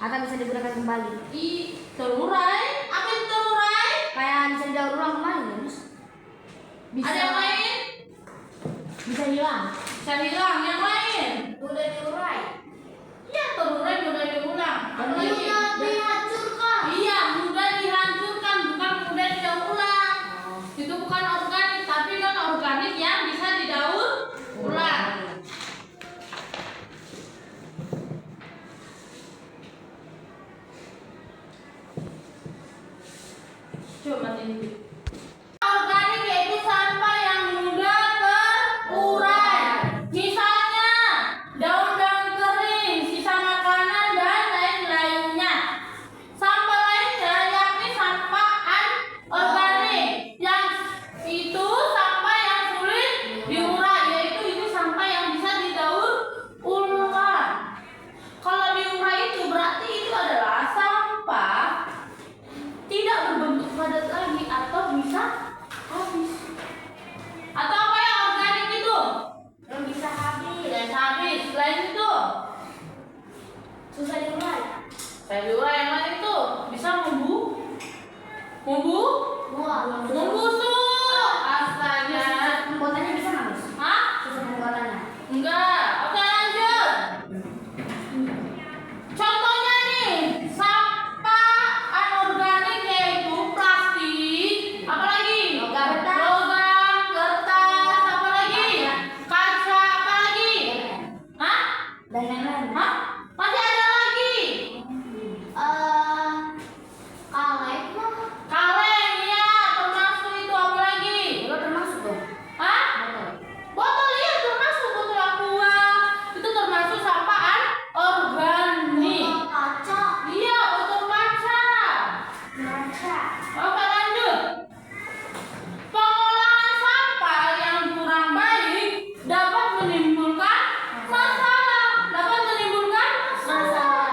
akan bisa digunakan kembali. Terurai? Apa itu terurai? Kayak bisa didaur ulang kembali ya, Bos. Bisa. Ada yang lain? Bisa hilang. Bisa hilang. Yang lain? Mudah diurai. Iya, terurai mudah diulang. Apa lagi? Mudah dihancurkan. Iya, mudah dihancurkan, bukan mudah didaur ulang. Oh. Itu bukan organik, tapi non organik yang bisa didaur ulang. Coba matiin dulu. Organik yaitu sampah yang mudah terurai. Misalnya daun-daun kering, sisa makanan dan lain-lainnya. Sampah lainnya yakni sampah anorganik, yang itu sampah yang sulit diurai, yaitu itu sampah yang bisa didaur ulang. Kalau diurai itu berarti itu adalah sampah tidak berbentuk padat lagi atau bisa habis. Atau apa yang organik itu? Yang bisa habis. Yang habis. Selain itu, Susah diurai. saya juga yang lain itu bisa membusuk. Asalnya. Pembuatannya bisa nggak, Bos? Hah? Susah pembuatannya. Enggak. Oke, lanjut. Contohnya nih, sampah anorganik yaitu plastik, apalagi? Kertas. Logam, kertas, apalagi? Kaca, apalagi? Hah? Dan lain-lain. Hah? Masih ada lagi? Kaleng mah. Kaleng, ya, termasuk itu, apalagi? Itu termasuk dong. Hah? Botol. Botol, iya, termasuk botol aqua. Itu termasuk sampah anorganik. Botol kaca. Iya, botol kaca. Kaca. Oke, lanjut. Pengolahan sampah yang kurang baik dapat menimbulkan masalah. Dapat menimbulkan Masalah.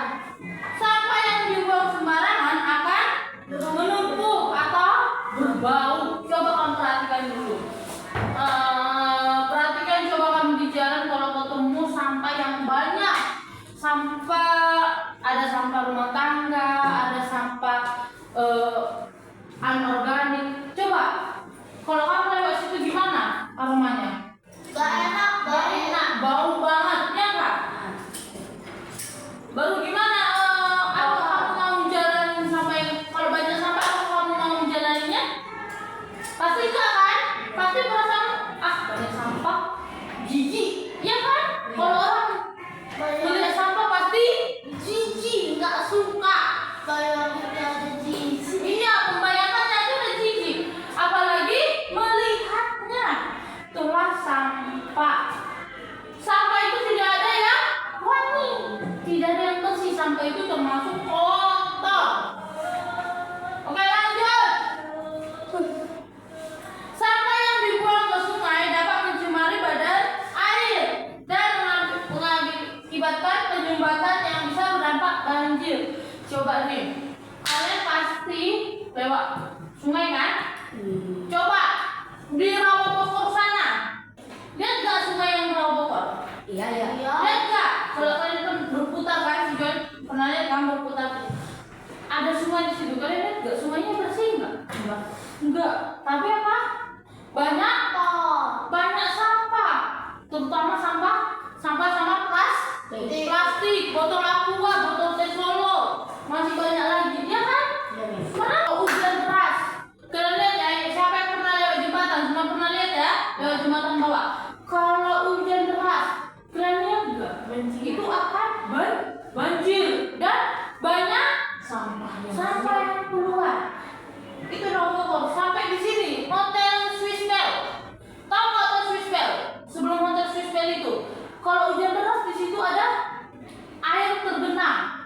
Sampah yang dibuang sembarangan akan menumpuk atau berbau. Coba kamu perhatikan dulu. Perhatikan coba kamu di jalan kalau ketemu sampah yang banyak. Ada sampah rumah tangga, ada sampah anorganik. Coba kalau kamu lewat situ gimana aromanya? Gak enak, Gak enak, bau banget, ya nggak? Baru gimana? Apa kamu mau jalanin sampai kalau banyak sampah? Apa kamu mau jalaninya? Pasti enggak kan? Pasti perasaan banyak sampah, jijik, ya kan? Kalau orang melihat sampah pasti jijik, nggak suka. Bayangnya ada jijik. Iya, membayangkannya itu udah jijik. Apalagi melihatnya. Itulah sampah. Sampah itu tidak ada yang wangi, tidak ada yang bersih. Sampah itu termasuk kotor. Oke, lanjut. Sampah yang dibuang ke sungai dapat mencemari badan air dan mengakibatkan penyumbatan yang bisa berdampak banjir. Coba nih, kalian pasti lewat sungai kan? Coba di Rawabokor sana, lihat gak sungai yang Rawabokor? Iya, iya. Lihat gak? Kalau kalian kan berputar kan, si John pernah lihat kan berputar? Ada sungai di situ, kalian lihat gak? Sungainya bersih nggak? Enggak. Tapi apa? Banyak sampah, terutama sampah sama plastik, botol aqua, botol teh solo, masih banyak lagi, ya kan? Kenapa hujan deras? Kalian lihat ya, siapa yang pernah lewat jembatan? Semua pernah lihat ya, lewat jembatan bawah. Kalau hujan deras, kalian lihat nggak? Itu akan banjir dan banyak sampah yang keluar. Itu Rawabokor. Sampai di sini, Hotel Swiss Bell. Tahu nggak Hotel Swiss Bell? Sebelum Hotel Swiss Bell itu, kalau hujan deras di situ ada air tergenang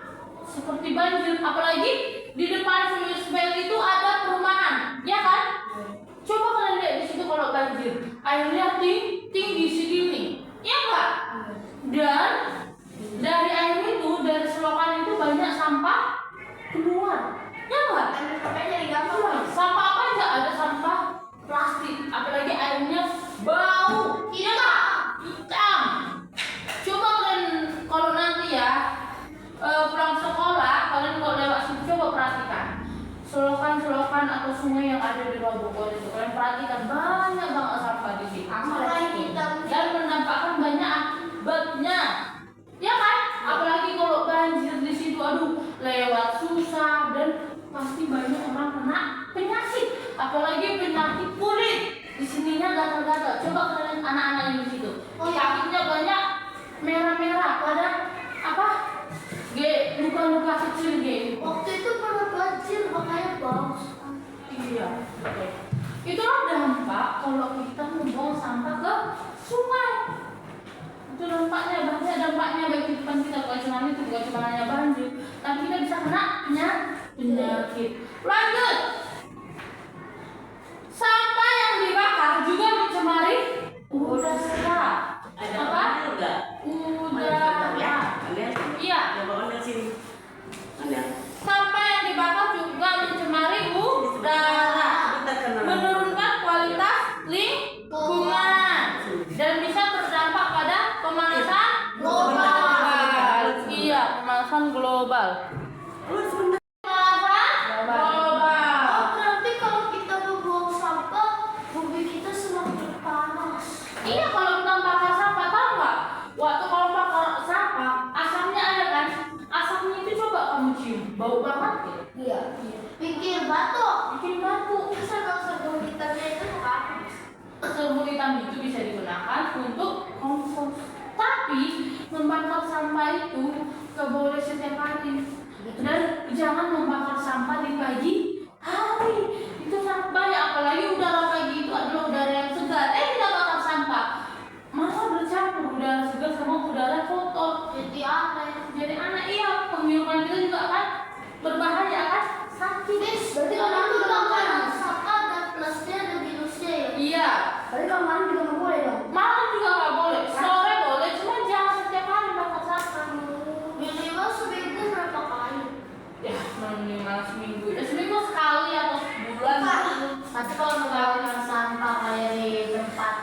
seperti banjir. Apalagi di depan Swiss Bell itu ada perumahan, ya kan? Coba kalian lihat di situ kalau banjir, airnya tinggi segini, ya nggak? Dan dari air itu, dari selokan itu banyak sampah keluar, ya nggak? Sampah apa aja? Ada sampah plastik, apalagi airnya bau, iya nggak? Hitam. Coba kalian kalau nanti ya pulang sekolah atau sungai yang ada di Bogor itu. Kalian perhatikan banyak banget sampah di sini. Dan menampakkan banyak akibatnya. Ya kan? Apalagi kalau banjir di situ, aduh, lewat susah dan pasti banyak orang kena penyakit. Apalagi penyakit kulit. Di sininya gatal-gatal. Coba kalian anak-anak yang di situ. Kakinya banyak merah-merah pada apa? Luka-luka kecil gitu. Waktu itu pernah banjir makanya bau. Iya, betul. Itulah dampak kalau kita membuang sampah ke sungai. Itu dampaknya, banyak dampaknya bagi kehidupan kita. Bukan cuma itu, bukan cuma hanya banjir, tapi kita bisa kena penyakit. Lanjut. Sampah yang dibakar juga mencemari udara. Apa? Udara. Iya. Sampah yang dibakar juga mencemari udara, menurunkan kualitas lingkungan, dan bisa berdampak pada pemanasan global. Iya, pemanasan global. Berarti kalau kita membuang sampah, bumi kita semakin panas. Iya, kalau kita bakar sampah, tahu nggak? Waktu kalau bakar sampah, asapnya ada kan? Asapnya itu coba kamu cium, bau banget ya? Iya. Bikin batu. Bikin batu. Sebelum hitamnya itu apa? Serbuk hitam itu bisa digunakan untuk kompos. Tapi membakar sampah itu nggak boleh setiap hari. Dan jangan membakar sampah di pagi hari. Itu sangat bahaya. Apalagi udara pagi itu adalah udara yang segar. Kita bakar sampah, malah bercampur udara segar sama udara kotor. Jadi aneh. Jadi anak iya, penghirupan kita juga akan berbahaya kan? Sakit. Berarti kalau itu bakar sampah ada plusnya ada minusnya ya? Iya. Berarti kalau malam juga nggak boleh dong? Malam juga nggak boleh. Sore boleh, cuma jangan setiap hari bakar sampah. Minimal seminggu berapa kali? Ya, minimal seminggu. Ya seminggu sekali atau sebulan. Tapi kalau membakar sampah kayak di tempat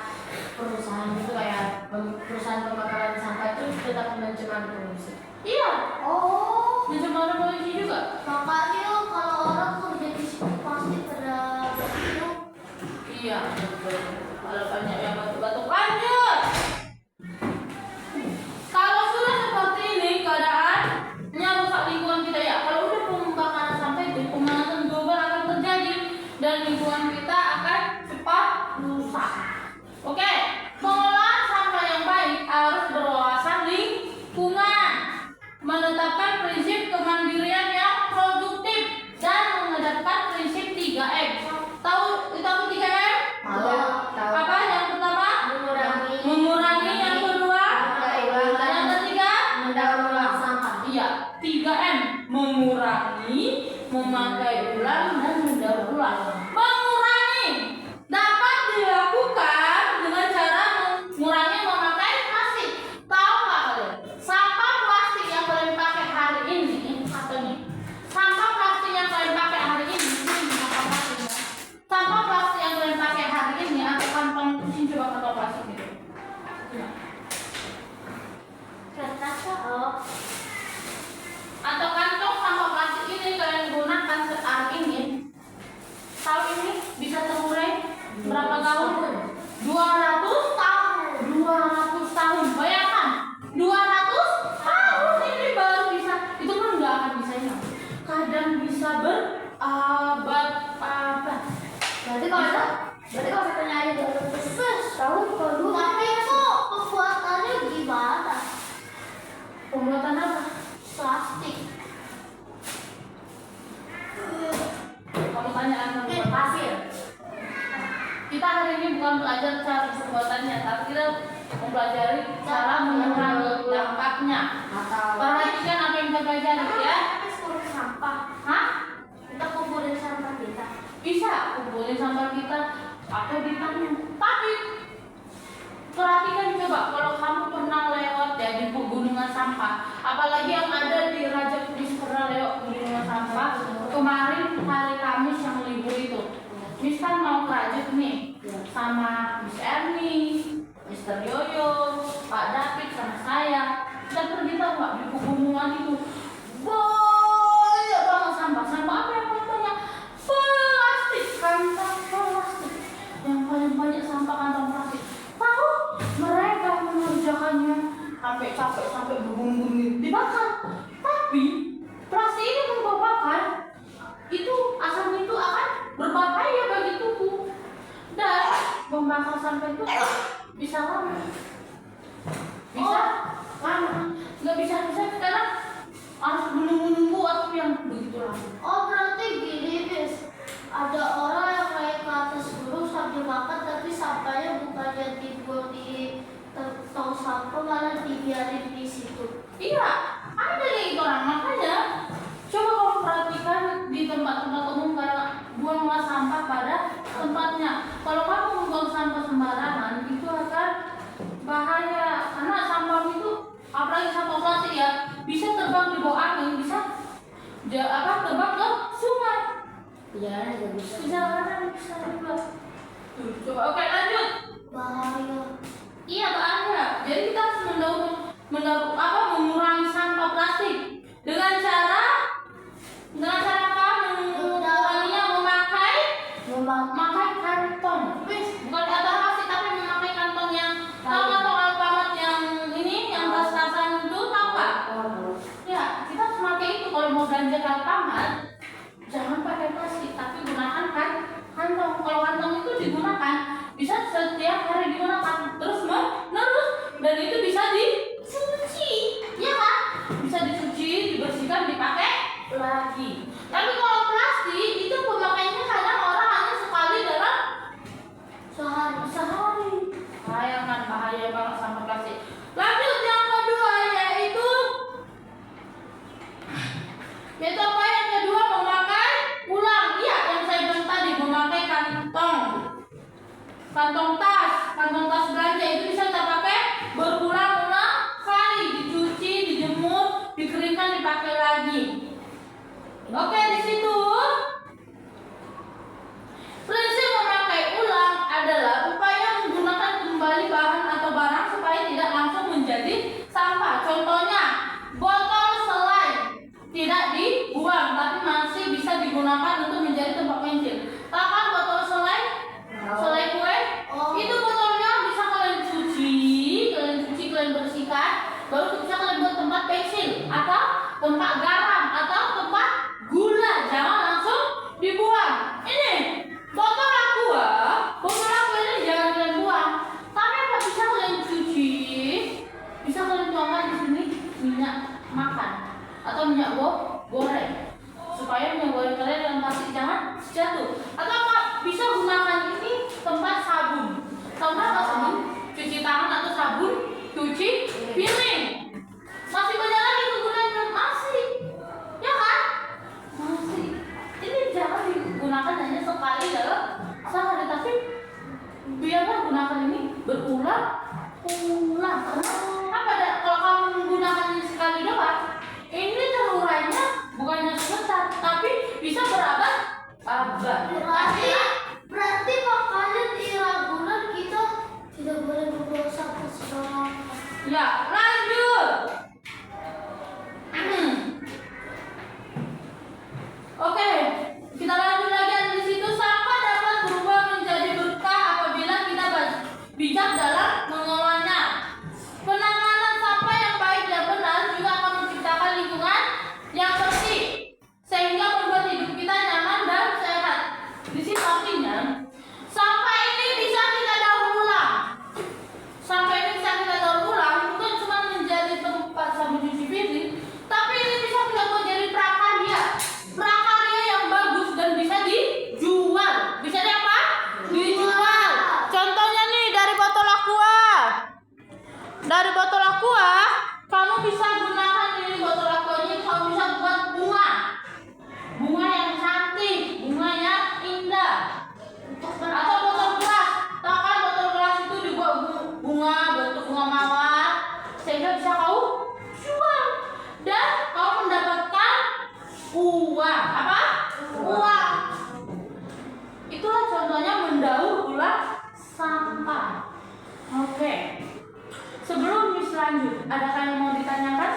perusahaan itu kayak perusahaan pembakaran sampah itu tetap mencemari polusi. Iya. Oh. Mencemari polusi juga. Makanya kalau orang kerja di situ pasti pada itu. Iya, betul. Kalau banyak yang batuk-batuk. Lanjut. Kalau sudah seperti ini keadaannya rusak lingkungan kita ya. Kalau udah pembakaran sampah itu pemanasan global akan terjadi dan lingkungan kita akan cepat rusak. Oke, pengolahan sampah yang baik harus berwawasan lingkungan, menetapkan prinsip kemandirian yang produktif, dan mengedepankan prinsip 3M. Tahu itu apa 3M? Tahu. Apa yang pertama? Mengurangi. Yang kedua? Yang ketiga? Mendaur ulang sampah. Iya, 3M. Mengurangi, memakai ulang, dan mendaur ulang. Mengurangi dapat dilakukan dengan cara mengurangi memakai plastik. Tahu nggak kalian? Sampah plastik yang kalian pakai hari ini, atau nih? Sampah plastik yang kalian pakai hari ini, sampah plastik yang kalian pakai hari ini atau kantong kucing, coba kantong plastik itu. Kertas oh. Atau kantong sampah plastik ini kalian gunakan saat ini. Tahu ini bisa terurai berapa tahun? 200 tahun. 200 tahun. Bayangkan, 200 tahun ini baru bisa. Itu kan nggak akan bisa hilang. Kadang bisa berabad-abad. Berarti kalau katanya aja 200 tahun kalau tapi itu pembuatannya gimana? Pembuatan apa? Plastik. Kamu tanya akan pasir. Kita hari ini bukan belajar cara pembuatannya, tapi kita mempelajari cara mengurangi dampaknya. Perhatikan apa yang kita pelajari ya. Tapi kumpulin sampah. Hah? Kita kumpulin sampah kita. Bisa kumpulin sampah kita atau ditanam. Tapi perhatikan coba kalau kamu pernah lewat ya di pegunungan sampah, apalagi yang ada di Raja Kunis pernah lewat pegunungan sampah kemarin hari Kamis yang libur itu. Miss kan mau ke Raja nih sama Miss Erni, Mister Yoyo, Pak David sama saya. Kita pergi tahu nggak di pegunungan itu banyak banget sampah. Sampah apa yang banyak? Plastik. membakar sampah itu bisa lama. Bisa lama. Nggak bisa sekarang harus menunggu waktu yang begitu lama. Oh berarti gini Bis, ada orang yang naik ke atas gunung sambil makan tapi sampahnya bukannya dibuang di tong sampah malah dibiarin di situ. Iya, ada kayak gitu orang. Makanya coba kamu perhatikan di tempat-tempat umum kayak buanglah sampah pada tempatnya. Kalau kamu membuang sampah sembarangan itu akan bahaya karena sampah itu apalagi sampah plastik ya bisa terbang di bawah angin, bisa terbang ke sungai. Iya, juga bisa. Perjalanan bisa juga. Tuh, coba oke lanjut. Bahaya. Iya bahaya. Jadi kita harus mengurangi sampah plastik dengan cara apa? Menguranginya memakai kantong. Bukan kantong plastik tapi memakai kantong yang kantong alfamart yang ini yang tas-tasan itu tahu nggak? Ya kita harus pakai itu kalau mau belanja ke alfamart. Jangan pakai plastik tapi gunakan kantong. Kalau kantong itu digunakan bisa setiap hari digunakan terus menerus dan itu bisa dicuci, ya kan? Bisa dicuci, dibersihkan, dipakai lagi. Tapi kalau plastik itu pemakaiannya kadang orang hanya sekali dalam sehari. Bayangkan bahaya banget sampah plastik. Lanjut yang kedua yaitu apa yang kedua memakai ulang. Iya yang saya bilang tadi memakai kantong tas belanja itu bisa kita pakai berulang-ulang kali, dicuci, dijemur, dikeringkan, dipakai lagi. Oke di situ prinsip memakai ulang adalah upaya menggunakan kembali bahan atau barang supaya tidak langsung menjadi sampah. Contohnya botol selai tidak dibuang tapi masih bisa digunakan untuk menjadi tempat pensil. Tahu kan botol selai kue? Itu botolnya bisa kalian cuci, kalian bersihkan, baru bisa kalian buat tempat pensil atau tempat garam atau tempat gula. Jangan langsung dibuang. Ini botol aqua ini jangan kalian buang. Tapi apa bisa kalian cuci? Bisa kalian tuangkan di sini minyak makan atau minyak goreng supaya minyak goreng kalian dalam plastik jangan jatuh. Atau apa? Bisa gunakan ini tempat sabun. Tahu nggak sabun? Cuci tangan atau sabun cuci piring. Masih banyak lagi kegunaannya masih, ya kan? Masih. Ini jangan digunakan hanya sekali dalam sehari, tapi biarlah gunakan ini berulang. Apa kalau kamu menggunakan ini sekali doang, ini terurainya bukannya sebentar, tapi bisa berabad-abad. Berarti makanya di Ragunan kita tidak boleh membawa sampah sembarangan. Ya, lanjut. Oke, kita lanjut lagi di situ. Sampah dapat berubah menjadi berkah apabila kita bijak dalam mengelolanya. Penanganan sampah yang baik dan benar juga akan menciptakan lingkungan yang bersih sehingga membuat hidup kita nyaman dan sehat. Di sini artinya sampah ini bisa kita daur ulang. Sampah ini bisa kita daur ulang bukan cuma menjadi tempat sabun cuci piring, tapi ini bisa kita buat jadi prakarya yang bagus dan bisa dijual. Bisa di apa? Dijual. Contohnya nih dari botol aqua. Dari botol aqua kamu bisa gunakan ini botol aqua ini, kamu bisa buat bunga yang cantik, bunga yang indah. Atau botol gelas, tahu kan botol gelas itu dibuat bunga bentuk bunga mawar sehingga bisa kau jual dan kau mendapatkan uang. Apa? Uang. Itulah contohnya mendaur ulang sampah. Oke. Sebelum Miss lanjut, adakah yang mau ditanyakan?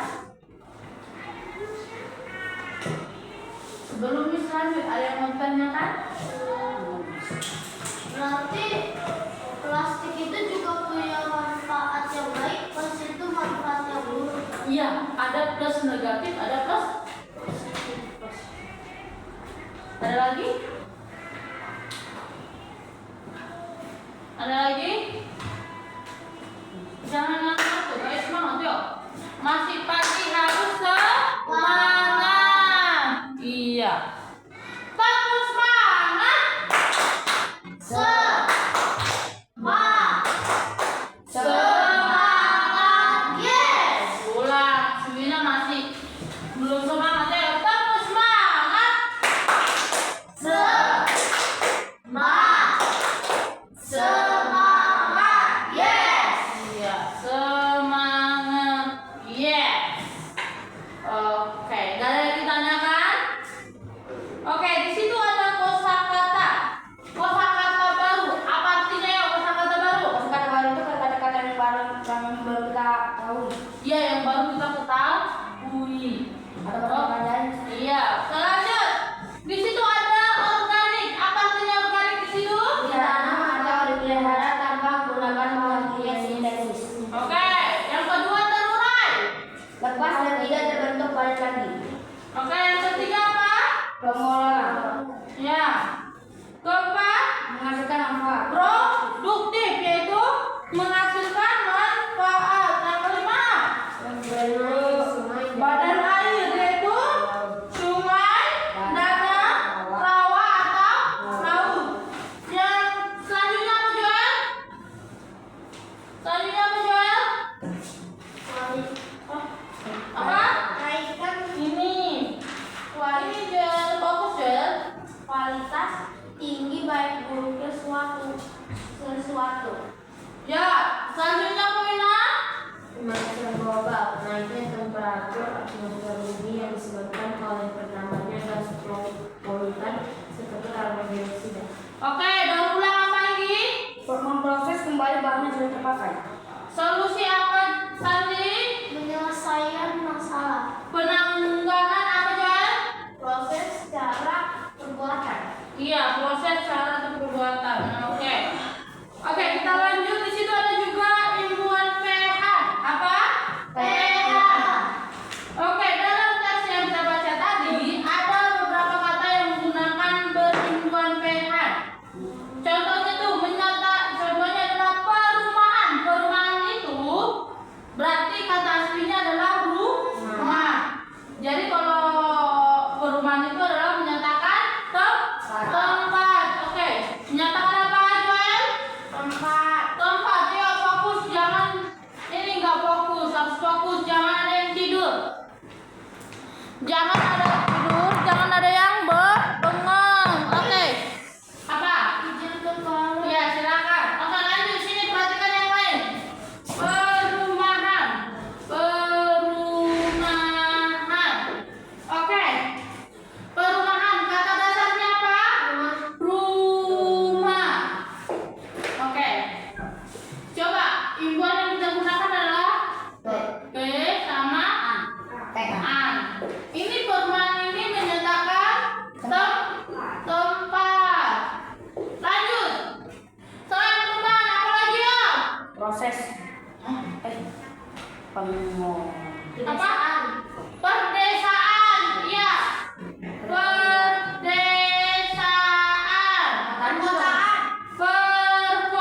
Sebelum Miss lanjut, ada yang mau ditanyakan? Berarti plastik itu juga punya manfaat yang baik, plus itu manfaat yang buruk. Iya, ada plus negatif, ada plus. Ada lagi? Ada Oke, yang ketiga apa? Pengelolaan. Ya. Keempat, Menghasilkan manfaat. produktif, yaitu menghasilkan manfaat. Yang kelima, badan air, yaitu sungai, danau, rawa atau laut. Yang selanjutnya apa, Joel? Selanjutnya apa, Joel? Apa? Ini. Wah, ini Joel, bagus Joel. Kualitas tinggi baik buruknya sesuatu. Ya, selanjutnya apa, Wina? Pemanasan global. Naiknya temperatur atmosfer bumi yang disebabkan oleh bertambahnya gas polutan seperti karbon dioksida. Oke, daur ulang apa lagi? Memproses kembali bahan yang sudah terpakai. Solusi apa, Sandi? Menyelesaikan masalah. Penanggulangan apa, Joel? Proses cara perbuatan. Iya, proses cara atau perbuatan. Oke. Oke, kita lanjut. Di situ ada juga imbuhan pH. Apa? pH. Oke, dalam teks yang kita baca tadi ada beberapa kata yang menggunakan berimbuhan pH. Contohnya tuh contohnya adalah perumahan. Perumahan itu berarti kata aslinya adalah rumah. Jadi kalau perumahan itu adalah menyatakan tempat. Oke, menyatakan apa, Joel? Tempat. Tempat. Ya, fokus, jangan ini nggak fokus, harus fokus, jangan ada yang tidur. Jangan ada yang tidur, jangan ada yang bengong. Oke. Apa? Izinkan kalau Ya, silakan. Oke, lanjut sini, perhatikan yang lain. Perumahan. Perumahan. Oke. Perumahan, kata dasarnya apa? Rumah. Oke. Coba, imbuhan yang kita gunakan adalah P sama an. Ini perumahan ini menyatakan tempat. Lanjut. Selain perumahan, apa lagi ya? Proses Apa? Perdesaan. Iya. Perdesaan. Perkotaan.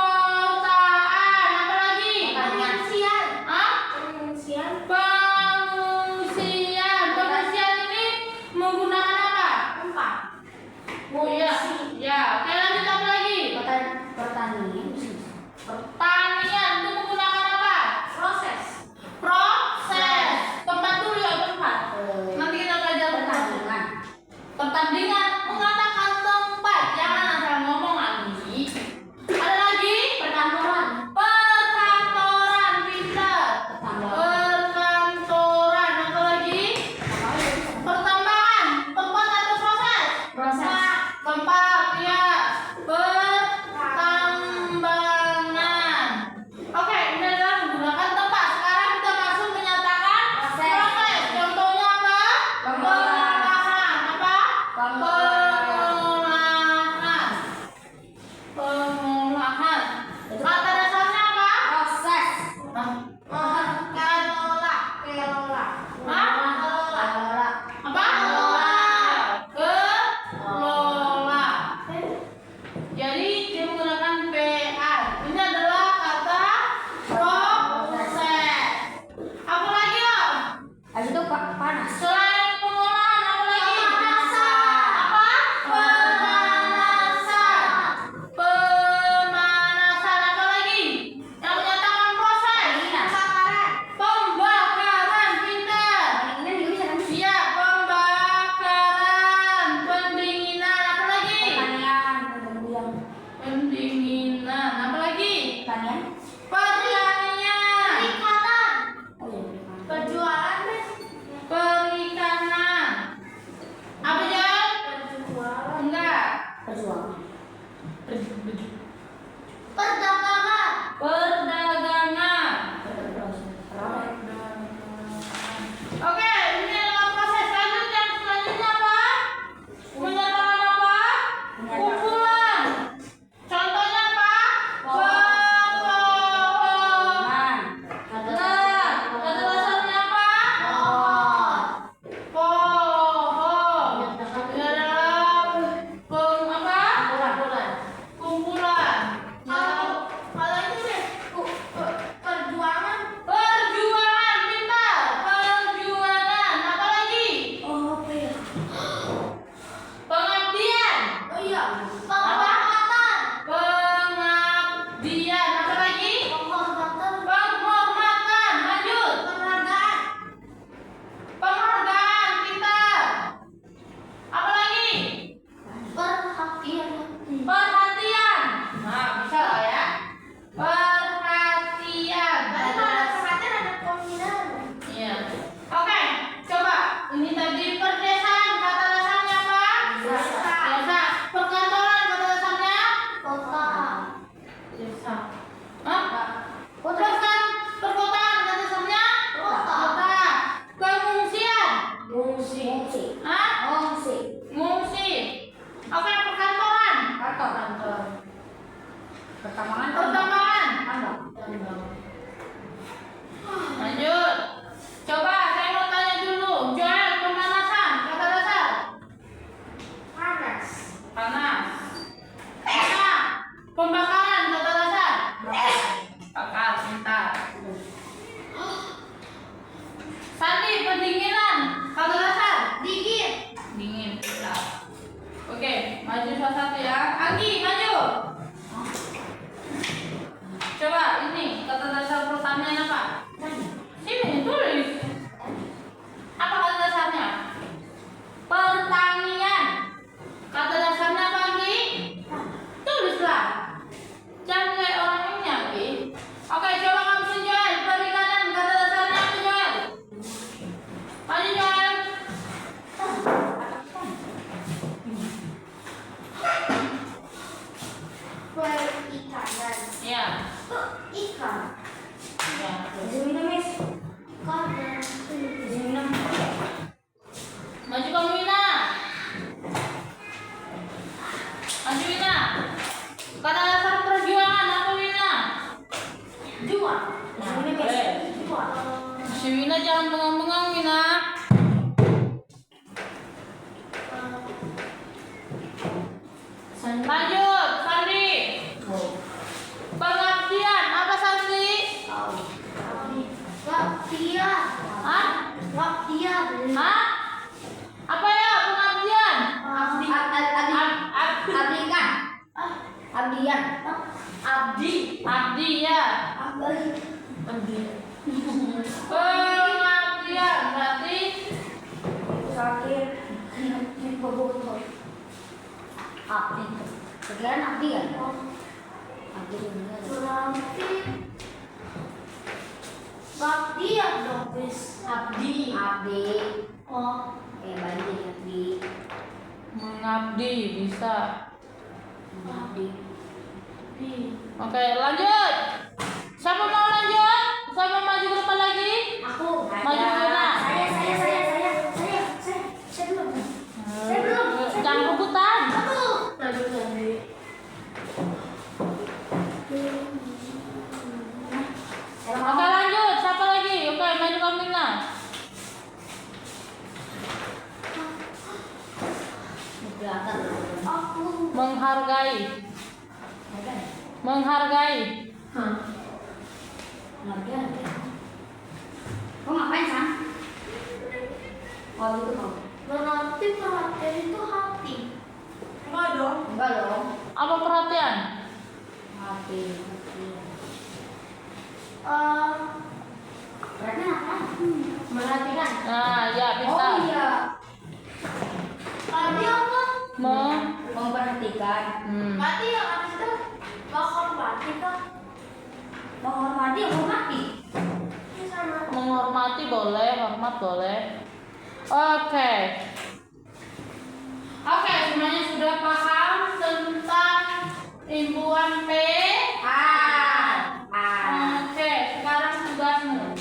Perkotaan. Apa lagi? Pengungsian. Hah? Pengungsian. Pengungsian. Pengungsian ini menggunakan apa? Tempat. Iya. Ya. Oke, lanjut apa lagi? pertanian. Pertanian itu menggunakan apa? Proses. Proses. Tempat dulu ya, tempat. Nanti kita belajar Pertandingan. pertandingan mengatakan tempat. Jangan asal ngomong lagi. Ada lagi? Perkantoran. Perkantoran, pintar. Perkantoran. Apa lagi? Pertambangan. Tempat atau proses? Proses. Tempat, ya. Pertambangan. Oke, ini adalah menggunakan tempat. Sekarang kita masuk menyatakan Proses. proses. Contohnya apa? Pengolahan. Pengolahan. Apa? Pengolahan. Ngungsi. Hah? Ngungsi. Ngungsi. Oke, perkantoran. Kantor. Pertambangan. Pertambangan. Tambang. Lanjut. Coba saya mau tanya dulu. Joel, pemanasan. Kata dasar. Panas. Panas. Eka, pembakaran. Kata dasar. Bakar, pintar. Sandi, pendinginan. Kata dasar. Dingin. Dingin. Pintar. Oke, maju satu ya. Anggi, maju. Coba ini kata dasar pertanian apa? Sini tulis. Apa kata dasarnya? Pertanian. Kata dasarnya apa, Anggi? Tulislah. Jangan kayak orang ini, Anggi. Oke, coba kamu Joel. Perikanan. Kata dasarnya apa, Joel? Maju, Joel. Perikanan. Ya. Ikan. Ya. Izin minum, Miss. Ikan. Izin minum. Maju kamu Wina. Maju Wina. Kata dasar perjuangan apa Wina? Jual. Izin minum, Miss. Boleh. Jual. Si Wina jangan bengang-bengang Wina. Lanjut, Sandi. Pengabdian apa Sandi? Waktian. Hah? Waktian. Hah? Apa ya pengabdian? Abdikan. Abdian. Abdi. Abdi ya. Pengabdian berarti Sakit. Bobotol. Abdi. Sekarang abdi kan? Abdi bener. Berarti waktian dong, bis. abdi. Abdi. Oh. Banyak abdi. Mengabdi bisa. Abdi. Oke, lanjut. Siapa mau lanjut? Siapa maju ke depan lagi? Aku. Maju ke depan. Saya belum. Jangan rebutan. Oke, lanjut. Siapa lagi? Oke, maju Kamina. Aku. Menghargai. Menghargai. Kau ngapain, Sam? Oh, itu kau. Berarti perhatian itu hati. Enggak dong. Apa perhatian? Hati. Berarti apa? Merhatikan. Nah, ya pintar. Oh iya. Tadi apa? Memperhatikan. Berarti yang habis itu menghormati kan? Menghormati, menghormati. Ini sama. Menghormati boleh, hormat boleh. Oke. Oke, semuanya sudah paham tentang imbuhan P. Oke, sekarang tugasmu.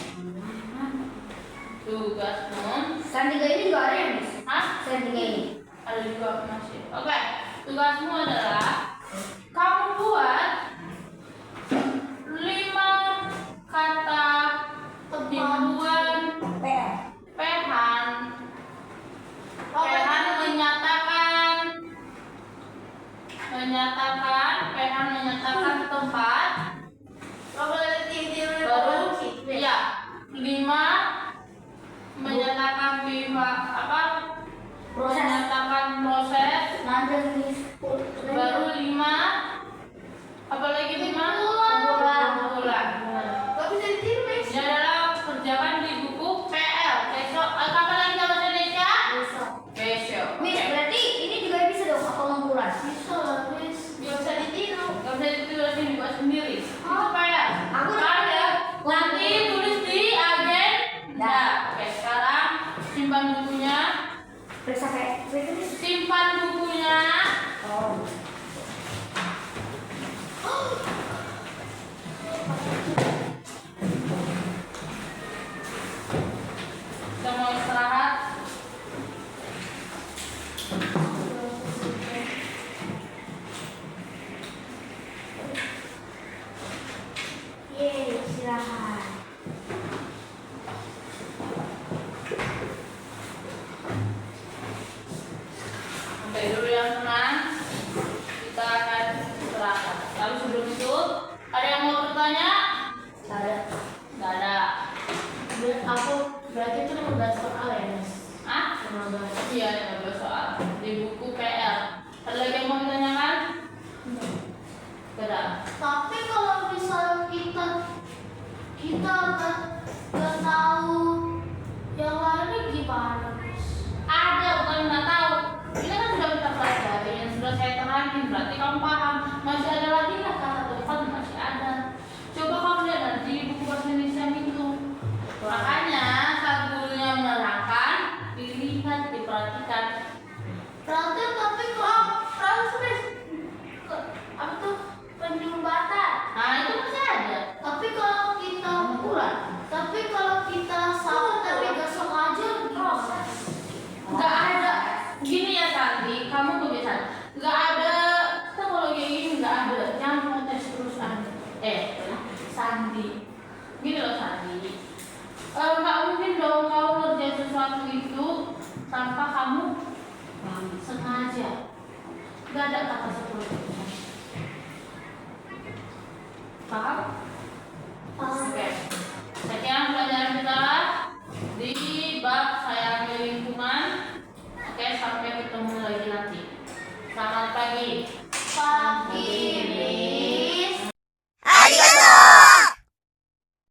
Tugasmu. Sandiga ini juga ada ya, Miss? Hah? Sandiga ini. Ada juga masih. Oke, tugasmu adalah kamu buat 5 kata imbuhan PR. Pehan. Pehan menyatakan tempat. Baru ya 5 menyatakan pihak apa? Proses. Menyatakan proses. Nanti, Miss. Baru 5 apa lagi 5? Kumpulan. Gak bisa ditiru, Miss. Ini adalah kerjakan di buku PL. Besok kapan lagi kita bahasa Indonesia? Besok. Miss, Oke. berarti ini juga bisa dong apa pengumpulan? Bisa lah, Miss. Gak bisa ditiru. Gak bisa ditulis dibuat sendiri. Itu PL. Aku Ada. Nanti tulis di agenda. Oke, sekarang simpan bukunya. Periksa kayak Miss. Simpan bukunya. Oh. Kita mau istirahat. Yeay, istirahat. Oke, dulu yang tenang. Kita akan istirahat. Lalu sebelum itu, ada yang mau bertanya? Ada. Nggak ada. Aku berarti itu 15 soal ya, Mas? Ah? 15. Iya, 15 soal di buku PR. Ada lagi yang mau ditanyakan? Tidak ada. Tapi kalau misal kita nggak tahu yang lainnya gimana, Miss? Ada, bukan nggak tahu. Ini kan sudah kita pelajari, yang sudah saya terangin. Berarti kamu paham. Masih ada lagi nggak kata depan? Masih ada. Coba kamu lihat nanti di buku bahasa Indonesia itu. Makanya saat gurunya menerangkan, dilihat, diperhatikan. Berarti tapi kalau apa tuh penyumbatan. Nah itu masih ada. Tapi kalau kita Kurang. tapi kalau kita salah tapi nggak sengaja gimana? Nggak ada. Gini ya Santi, kamu begitu. Nggak ada. Kita kalau kayak gini nggak ada. Jangan protes terus Santi. Santi. Gini loh Santi. Nggak mungkin dong kau ngerjain sesuatu itu tanpa kamu sengaja. Nggak ada kata seperti itu. Paham? Oke. Sekian pelajaran kita di bab sayangi lingkungan. Oke, sampai ketemu lagi nanti. Selamat pagi.